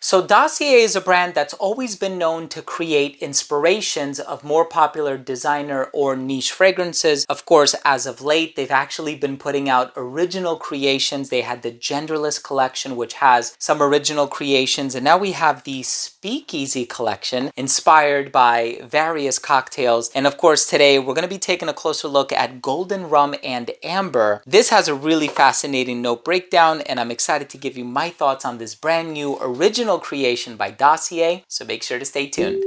So Dossier is a brand that's always been known to create inspirations of more popular designer or niche fragrances. Of course, as of late, they've actually been putting out original creations. They had the Genderless collection, which has some original creations, and now we have the Speakeasy collection inspired by various cocktails. And of course, today we're going to be taking a closer look at Golden Rum and Amber. This has a really fascinating note breakdown, and I'm excited to give you my thoughts on this brand new original creation by Dossier, so make sure to stay tuned.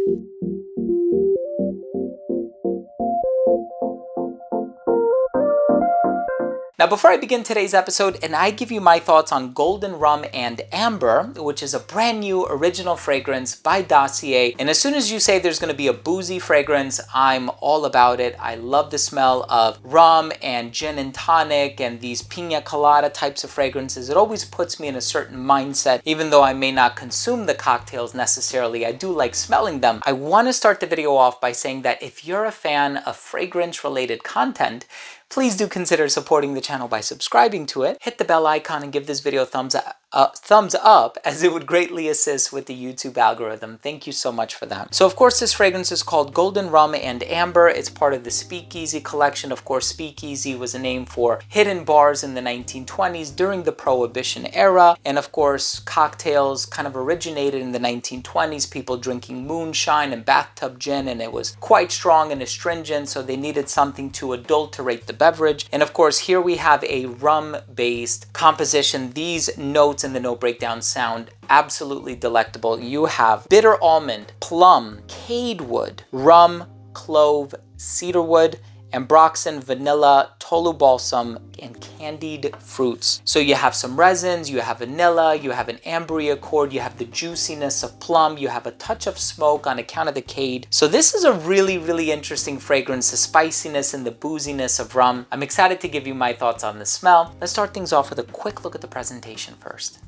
Now, before I begin today's episode and I give you my thoughts on Golden Rum and Amber, which is a brand new original fragrance by Dossier, and as soon as you say there's going to be a boozy fragrance, I'm all about it. I love the smell of rum and gin and tonic and these pina colada types of fragrances. It always puts me in a certain mindset. Even though I may not consume the cocktails necessarily, I do like smelling them. I want to start the video off by saying that if you're a fan of fragrance-related content, please do consider supporting the channel by subscribing to it. Hit the bell icon and give this video a thumbs up, as it would greatly assist with the YouTube algorithm. Thank you so much for that. So of course, this fragrance is called Golden Rum and Amber. It's part of the Speakeasy collection. Of course, Speakeasy was a name for hidden bars in the 1920s during the Prohibition era. And of course, cocktails kind of originated in the 1920s, people drinking moonshine and bathtub gin, and it was quite strong and astringent, so they needed something to adulterate the beverage. And of course, here we have a rum-based composition. These notes in the note breakdown sound absolutely delectable. You have bitter almond, plum, cade wood, rum, clove, cedarwood, ambroxan, vanilla, tolu balsam, and candied fruits. So you have some resins, you have vanilla, you have an ambry accord, you have the juiciness of plum, you have a touch of smoke on account of the cade. So this is a really interesting fragrance, the spiciness and the booziness of rum. I'm excited to give you my thoughts on the smell. Let's start things off with a quick look at the presentation first.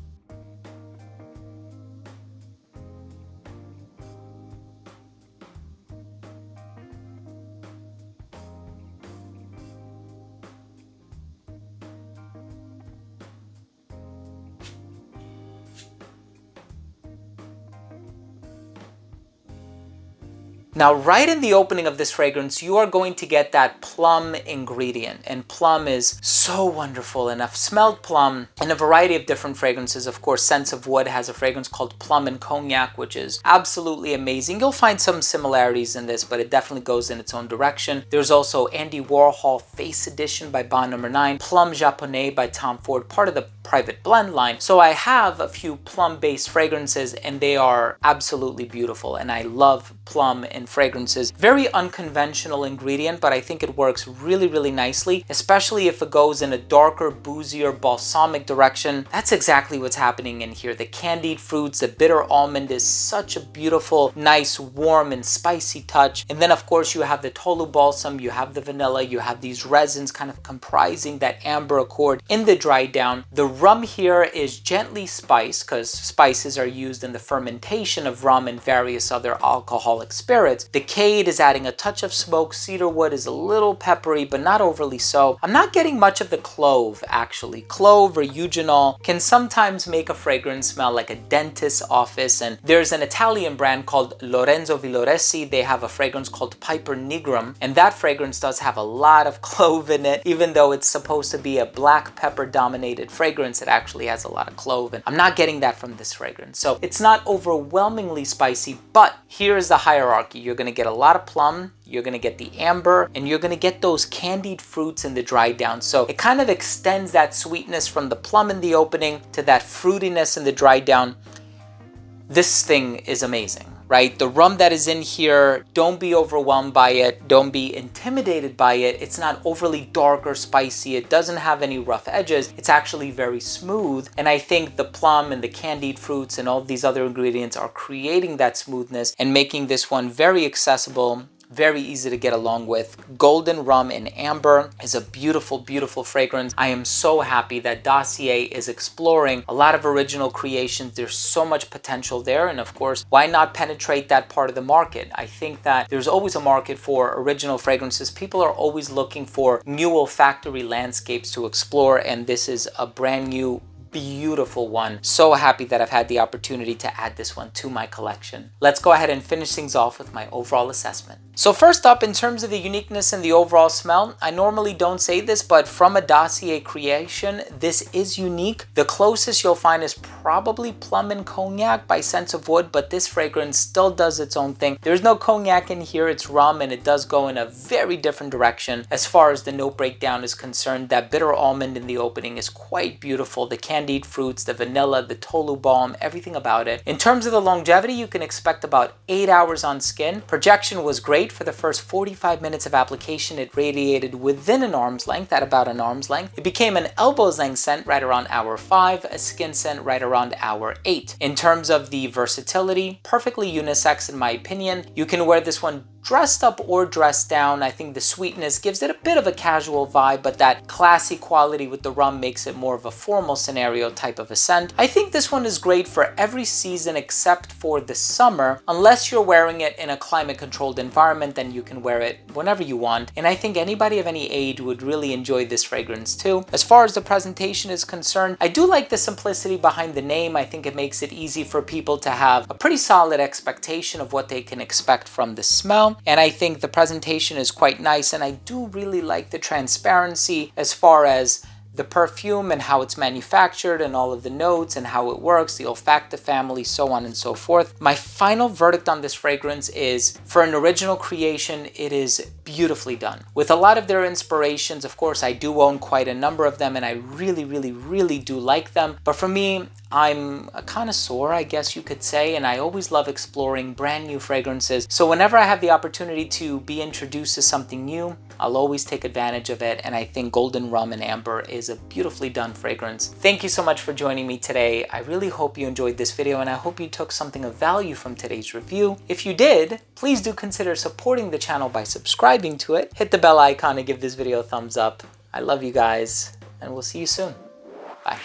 Now, right in the opening of this fragrance, you are going to get that plum ingredient, and plum is so wonderful, and I've smelled plum in a variety of different fragrances. Of course, Sense of Wood has a fragrance called Plum and Cognac, which is absolutely amazing. You'll find some similarities in this, but it definitely goes in its own direction. There's also Andy Warhol Face Edition by Bond Number 9, Plum Japonais by Tom Ford, part of the Private Blend line. So I have a few plum-based fragrances, and they are absolutely beautiful, and I love plum in fragrances. Very unconventional ingredient, but I think it works really nicely, especially if it goes in a darker, boozier, balsamic direction. That's exactly what's happening in here. The candied fruits, the bitter almond is such a beautiful, nice, warm, and spicy touch. And then of course you have the tolu balsam, you have the vanilla, you have these resins kind of comprising that amber accord in the dry down. The rum here is gently spiced because spices are used in the fermentation of rum and various other alcoholic spirits. The cade is adding a touch of smoke. Cedarwood is a little peppery, but not overly so. I'm not getting much of the clove, actually. Clove or eugenol can sometimes make a fragrance smell like a dentist's office, and there's an Italian brand called Lorenzo Villoresi. They have a fragrance called Piper Nigrum, and that fragrance does have a lot of clove in it. Even though it's supposed to be a black pepper dominated fragrance, it actually has a lot of clove, and I'm not getting that from this fragrance. So it's not overwhelmingly spicy, but here's the hierarchy. You're going to get a lot of plum, you're going to get the amber, and you're going to get those candied fruits in the dry down. So it kind of extends that sweetness from the plum in the opening to that fruitiness in the dry down. This thing is amazing, right? The rum that is in here, don't be overwhelmed by it. Don't be intimidated by it. It's not overly dark or spicy. It doesn't have any rough edges. It's actually very smooth. And I think the plum and the candied fruits and all these other ingredients are creating that smoothness and making this one very accessible, very easy to get along with. Golden Rum and Amber is a beautiful fragrance. I am so happy that Dossier is exploring a lot of original creations. There's so much potential there, and of course, why not penetrate that part of the market? I think that there's always a market for original fragrances. People are always looking for new olfactory landscapes to explore, and this is a brand new beautiful one. So happy that I've had the opportunity to add this one to my collection. Let's go ahead and finish things off with my overall assessment. So first up, in terms of the uniqueness and the overall smell, I normally don't say this, but from a Dossier creation, this is unique. The closest you'll find is probably plum and cognac by Sense of Wood, but this fragrance still does its own thing. There's no cognac in here, it's rum, and it does go in a very different direction as far as the note breakdown is concerned. That bitter almond in the opening is quite beautiful. The candied fruits, the vanilla, the tolu balm, everything about it. In terms of the longevity, you can expect about 8 hours on skin. Projection was great. For the first 45 minutes of application, it radiated within an arm's length, at about an arm's length. It became an elbow's length scent right around hour 5, a skin scent right around hour 8. In terms of the versatility, perfectly unisex in my opinion. You can wear this one dressed up or dressed down. I think the sweetness gives it a bit of a casual vibe, but that classy quality with the rum makes it more of a formal scenario type of a scent. I think this one is great for every season except for the summer. Unless you're wearing it in a climate controlled environment, then you can wear it whenever you want. And I think anybody of any age would really enjoy this fragrance too. As far as the presentation is concerned, I do like the simplicity behind the name. I think it makes it easy for people to have a pretty solid expectation of what they can expect from the smell. And I think the presentation is quite nice, and I do really like the transparency as far as the perfume and how it's manufactured and all of the notes and how it works, the olfactive family, so on and so forth. My final verdict on this fragrance is, for an original creation, it is beautifully done. With a lot of their inspirations, of course, I do own quite a number of them, and I really do like them. But for me, I'm a connoisseur, I guess you could say, and I always love exploring brand new fragrances. So whenever I have the opportunity to be introduced to something new, I'll always take advantage of it, and I think Golden Rum and Amber is a beautifully done fragrance. Thank you so much for joining me today. I really hope you enjoyed this video, and I hope you took something of value from today's review. If you did, please do consider supporting the channel by subscribing to it. Hit the bell icon and give this video a thumbs up. I love you guys, and we'll see you soon. Bye.